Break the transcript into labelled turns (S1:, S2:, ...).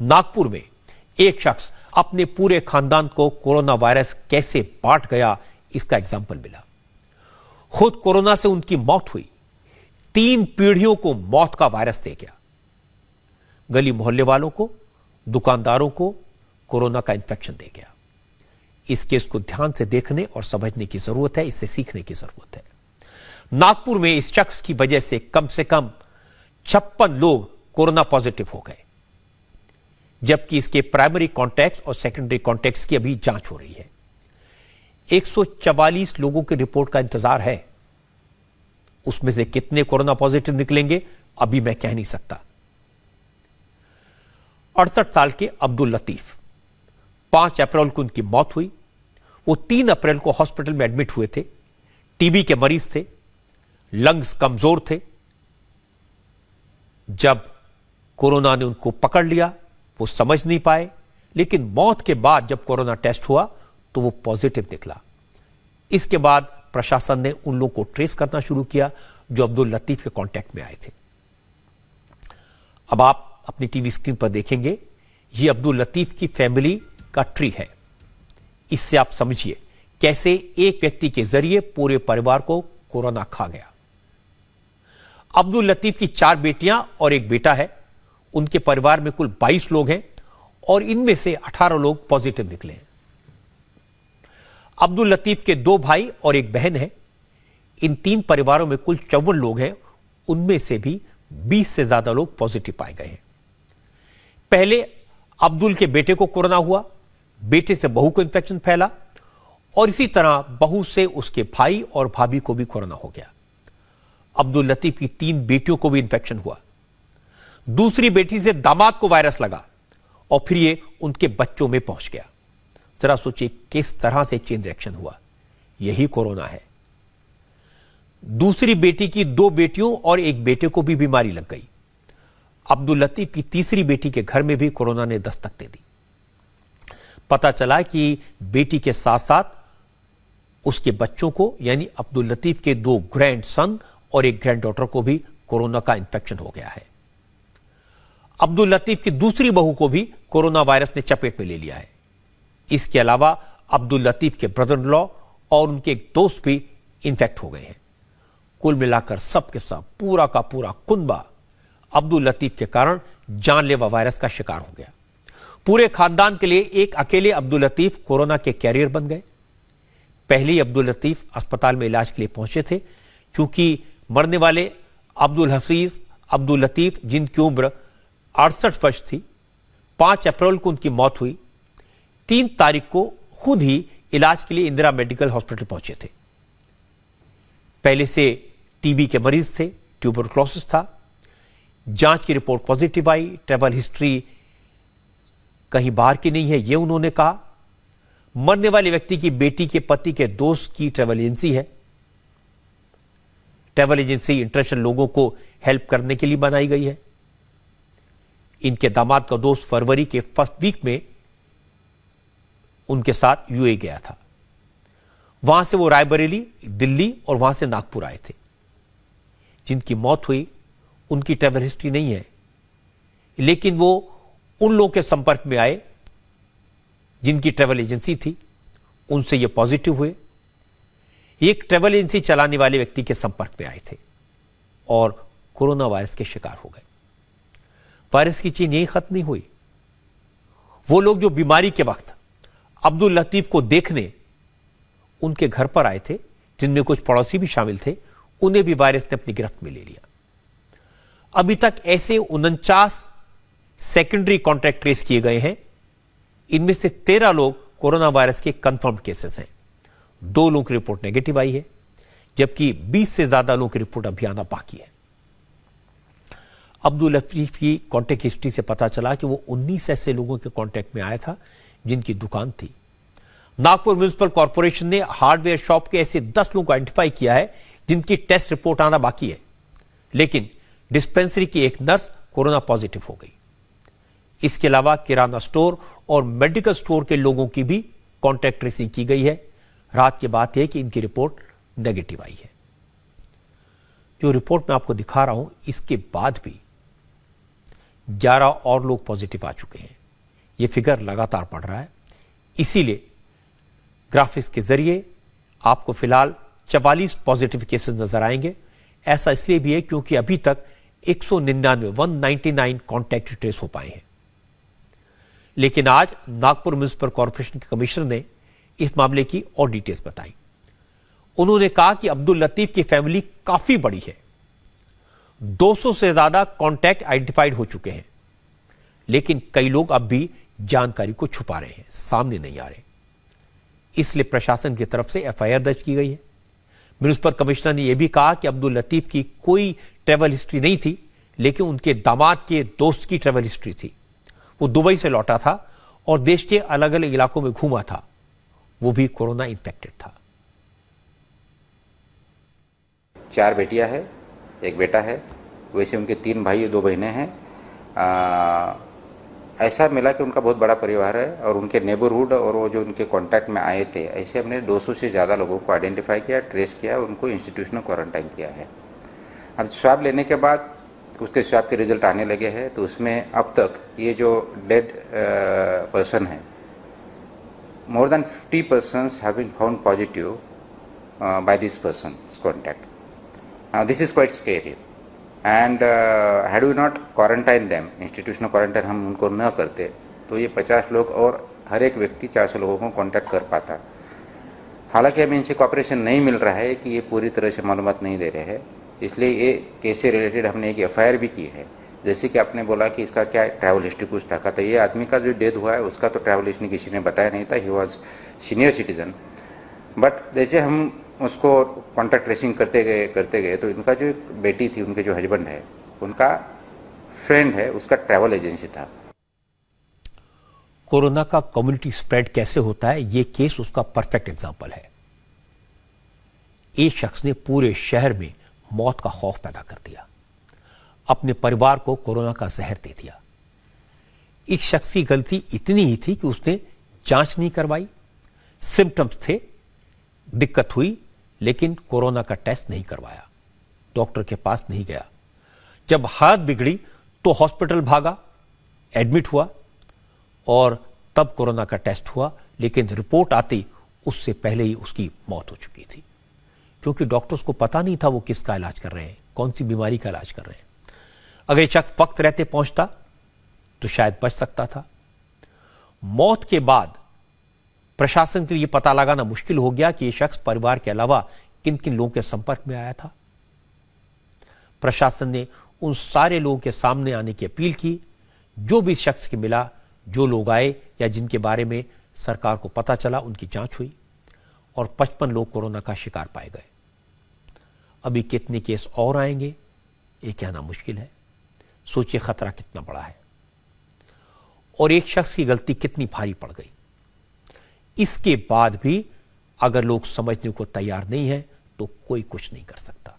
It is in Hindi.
S1: नागपुर में एक शख्स अपने पूरे खानदान को कोरोना वायरस कैसे बांट गया, इसका एग्जाम्पल मिला। खुद कोरोना से उनकी मौत हुई, 3 पीढ़ियों को मौत का वायरस दे गया। गली मोहल्ले वालों को, दुकानदारों को कोरोना का इंफेक्शन दे गया। इस केस को ध्यान से देखने और समझने की जरूरत है, इससे सीखने की जरूरत है। नागपुर में इस शख्स की वजह से कम 56 लोग कोरोना पॉजिटिव हो गए, जबकि इसके प्राइमरी कॉन्टैक्ट्स और सेकेंडरी कॉन्टैक्ट्स की अभी जांच हो रही है। 144 लोगों की रिपोर्ट का इंतजार है। उसमें से कितने कोरोना पॉजिटिव निकलेंगे अभी मैं कह नहीं सकता। 68 साल के अब्दुल लतीफ, 5 अप्रैल को उनकी मौत हुई। वो 3 अप्रैल को हॉस्पिटल में एडमिट हुए थे। टीबी के मरीज थे, लंग्स कमजोर थे। जब कोरोना ने उनको पकड़ लिया वो समझ नहीं पाए, लेकिन मौत के बाद जब कोरोना टेस्ट हुआ तो वो पॉजिटिव निकला। इसके बाद प्रशासन ने उन लोगों को ट्रेस करना शुरू किया जो अब्दुल लतीफ के कांटेक्ट में आए थे। अब आप अपनी टीवी स्क्रीन पर देखेंगे, ये अब्दुल लतीफ की फैमिली का ट्री है। इससे आप समझिए कैसे एक व्यक्ति के जरिए पूरे परिवार को कोरोना खा गया। अब्दुल लतीफ की 4 बेटियां और 1 बेटा है। उनके परिवार में कुल 22 लोग हैं और इनमें से 18 लोग पॉजिटिव निकले हैं। अब्दुल लतीफ के 2 भाई और 1 बहन है। इन 3 परिवारों में कुल 54 लोग हैं। उनमें से भी 20 से ज्यादा लोग पॉजिटिव पाए गए हैं। पहले अब्दुल के बेटे को कोरोना हुआ, बेटे से बहू को इंफेक्शन फैला और इसी तरह बहू से उसके भाई और भाभी को भी कोरोना हो गया। अब्दुल लतीफ की 3 बेटियों को भी इंफेक्शन हुआ। दूसरी बेटी से दामाद को वायरस लगा और फिर ये उनके बच्चों में पहुंच गया। जरा सोचिए किस तरह से चेन रिएक्शन हुआ। यही कोरोना है। दूसरी बेटी की 2 बेटियों और 1 बेटे को भी बीमारी लग गई। अब्दुल लतीफ की तीसरी बेटी के घर में भी कोरोना ने दस्तक दे दी। पता चला कि बेटी के साथ साथ उसके बच्चों को यानी अब्दुल लतीफ के 2 ग्रैंडसन और 1 ग्रैंडडॉटर को भी कोरोना का इंफेक्शन हो गया है। अब्दुल लतीफ की दूसरी बहू को भी कोरोना वायरस ने चपेट में ले लिया है। इसके अलावा अब्दुल लतीफ के ब्रदर इन लॉ और उनके एक दोस्त भी इंफेक्ट हो गए हैं। कुल मिलाकर सबके सब पूरा का पूरा कुनबा अब्दुल लतीफ के कारण जानलेवा वायरस का शिकार हो गया। पूरे खानदान के लिए एक अकेले अब्दुल लतीफ कोरोना के कैरियर बन गए। पहले ही अब्दुल लतीफ अस्पताल में इलाज के लिए पहुंचे थे, क्योंकि मरने वाले अब्दुल हफीज अब्दुल लतीफ, जिनकी उम्र 68 वर्ष थी, 5 अप्रैल को उनकी मौत हुई। 3 तारीख को खुद ही इलाज के लिए इंदिरा मेडिकल हॉस्पिटल पहुंचे थे। पहले से टीबी के मरीज थे, ट्यूबरक्लोसिस था। जांच की रिपोर्ट पॉजिटिव आई। ट्रैवल हिस्ट्री कहीं बाहर की नहीं है, यह उन्होंने कहा। मरने वाले व्यक्ति की बेटी के पति के दोस्त की ट्रैवल एजेंसी है। ट्रैवल एजेंसी इंटरनेशनल लोगों को हेल्प करने के लिए बनाई गई है। इनके दामाद का दोस्त फरवरी के फर्स्ट वीक में उनके साथ यूए गया था। वहां से वो रायबरेली, दिल्ली और वहां से नागपुर आए थे। जिनकी मौत हुई उनकी ट्रैवल हिस्ट्री नहीं है, लेकिन वो उन लोगों के संपर्क में आए जिनकी ट्रैवल एजेंसी थी, उनसे ये पॉजिटिव हुए। एक ट्रैवल एजेंसी चलाने वाले व्यक्ति के संपर्क में आए थे और कोरोना वायरस के शिकार हो गए। वायरस की चेन यही खत्म नहीं हुई। वो लोग जो बीमारी के वक्त अब्दुल लतीफ को देखने उनके घर पर आए थे, जिनमें कुछ पड़ोसी भी शामिल थे, उन्हें भी वायरस ने अपनी गिरफ्त में ले लिया। अभी तक ऐसे 49 सेकेंडरी कॉन्टैक्ट ट्रेस किए गए हैं। इनमें से 13 लोग कोरोना वायरस के कंफर्म्ड केसेस हैं। 2 लोगों की रिपोर्ट नेगेटिव आई है, जबकि 20 से ज्यादा लोगों की रिपोर्ट अभी आना बाकी है। अब्दुल लतीफ की कॉन्टैक्ट हिस्ट्री से पता चला कि वो 19 ऐसे लोगों के कॉन्टैक्ट में आया था जिनकी दुकान थी। नागपुर म्युनिसिपल कॉर्पोरेशन ने हार्डवेयर शॉप के ऐसे 10 लोगों को आइडेंटिफाई किया है जिनकी टेस्ट रिपोर्ट आना बाकी है, लेकिन डिस्पेंसरी की एक नर्स कोरोना पॉजिटिव हो गई। इसके अलावा किराना स्टोर और मेडिकल स्टोर के लोगों की भी कॉन्टैक्ट ट्रेसिंग की गई है। रात की बात यह कि इनकी रिपोर्ट नेगेटिव आई है। जो रिपोर्ट मैं आपको दिखा रहा हूं, इसके बाद भी 11 और लोग पॉजिटिव आ चुके हैं। यह फिगर लगातार बढ़ रहा है। इसीलिए ग्राफिक्स के जरिए आपको फिलहाल 44 पॉजिटिव केसेस नजर आएंगे। ऐसा इसलिए भी है क्योंकि अभी तक 199 कॉन्टैक्ट ट्रेस हो पाए हैं। लेकिन आज नागपुर म्युनिसिपल कॉर्पोरेशन के कमिश्नर ने इस मामले की और डिटेल्स बताई। उन्होंने कहा कि अब्दुल लतीफ की फैमिली काफी बड़ी है, 200 से ज्यादा कॉन्टैक्ट आइडेंटिफाइड हो चुके हैं, लेकिन कई लोग अब भी जानकारी को छुपा रहे हैं, सामने नहीं आ रहे। इसलिए प्रशासन की तरफ से एफआईआर दर्ज की गई है। म्युनिसिपल कमिश्नर ने यह भी कहा कि अब्दुल लतीफ की कोई ट्रैवल हिस्ट्री नहीं थी, लेकिन उनके दामाद के दोस्त की ट्रैवल हिस्ट्री थी। वो दुबई से लौटा था और देश के अलग अलग इलाकों में घूमा था, वो भी कोरोना इन्फेक्टेड था।
S2: 4 बेटियां हैं, 1 बेटा है। वैसे उनके 3 भाई और 2 बहनें हैं। ऐसा मिला कि उनका बहुत बड़ा परिवार है और उनके नेबरहुड और वो जो उनके कांटेक्ट में आए थे, ऐसे हमने 200 से ज़्यादा लोगों को आइडेंटिफाई किया, ट्रेस किया, उनको इंस्टीट्यूशनल क्वारंटाइन किया है। अब स्वैब लेने के बाद उसके स्वैब के रिजल्ट आने लगे हैं, तो उसमें अब तक ये जो डेड पर्सन है, more than 50 persons have been found positive by this person's contact. Now this is quite scary. And had we not quarantined them, institutional quarantine हम उनको न करते, तो ये 50 लोग और हर एक व्यक्ति 400 लोगों को कांटेक्ट कर पाता। हालांकि हमें इनसे कॉपरेशन नहीं मिल रहा है कि ये पूरी तरह से मालूमात नहीं दे रहे हैं, इसलिए ये केस से रिलेटेड हमने एक एफआईआर भी की है। जैसे कि आपने बोला कि इसका क्या ट्रैवल हिस्ट्री कुछ था, तो ये आदमी का जो डेथ हुआ है उसका तो ट्रैवल हिस्ट्री किसी ने बताया नहीं था। He was senior citizen, but जैसे हम उसको कॉन्टैक्ट ट्रेसिंग करते गए तो इनका जो एक बेटी थी, उनके जो हस्बैंड है, उनका फ्रेंड है, उसका ट्रैवल एजेंसी था।
S1: कोरोना का कम्युनिटी स्प्रेड कैसे होता है, यह केस उसका परफेक्ट एग्जाम्पल है। एक शख्स ने पूरे शहर में मौत का खौफ पैदा कर दिया, अपने परिवार को कोरोना का जहर दे दिया। एक शख्स की गलती इतनी ही थी कि उसने जांच नहीं करवाई। सिम्टम्स थे, दिक्कत हुई, लेकिन कोरोना का टेस्ट नहीं करवाया, डॉक्टर के पास नहीं गया। जब हालत बिगड़ी तो हॉस्पिटल भागा, एडमिट हुआ और तब कोरोना का टेस्ट हुआ, लेकिन रिपोर्ट आती उससे पहले ही उसकी मौत हो चुकी थी, क्योंकि डॉक्टर्स को पता नहीं था वो किसका इलाज कर रहे हैं, कौन सी बीमारी का इलाज कर रहे हैं। अगर शख्स वक्त रहते पहुंचता तो शायद बच सकता था। मौत के बाद प्रशासन के लिए पता लगाना मुश्किल हो गया कि यह शख्स परिवार के अलावा किन किन लोगों के संपर्क में आया था। प्रशासन ने उन सारे लोगों के सामने आने की अपील की, जो भी शख्स के मिला, जो लोग आए या जिनके बारे में सरकार को पता चला, उनकी जांच हुई और 55 लोग कोरोना का शिकार पाए गए। अभी कितने केस और आएंगे ये कहना मुश्किल है। सोचिए खतरा कितना बड़ा है और एक शख्स की गलती कितनी भारी पड़ गई। इसके बाद भी अगर लोग समझने को तैयार नहीं है तो कोई कुछ नहीं कर सकता।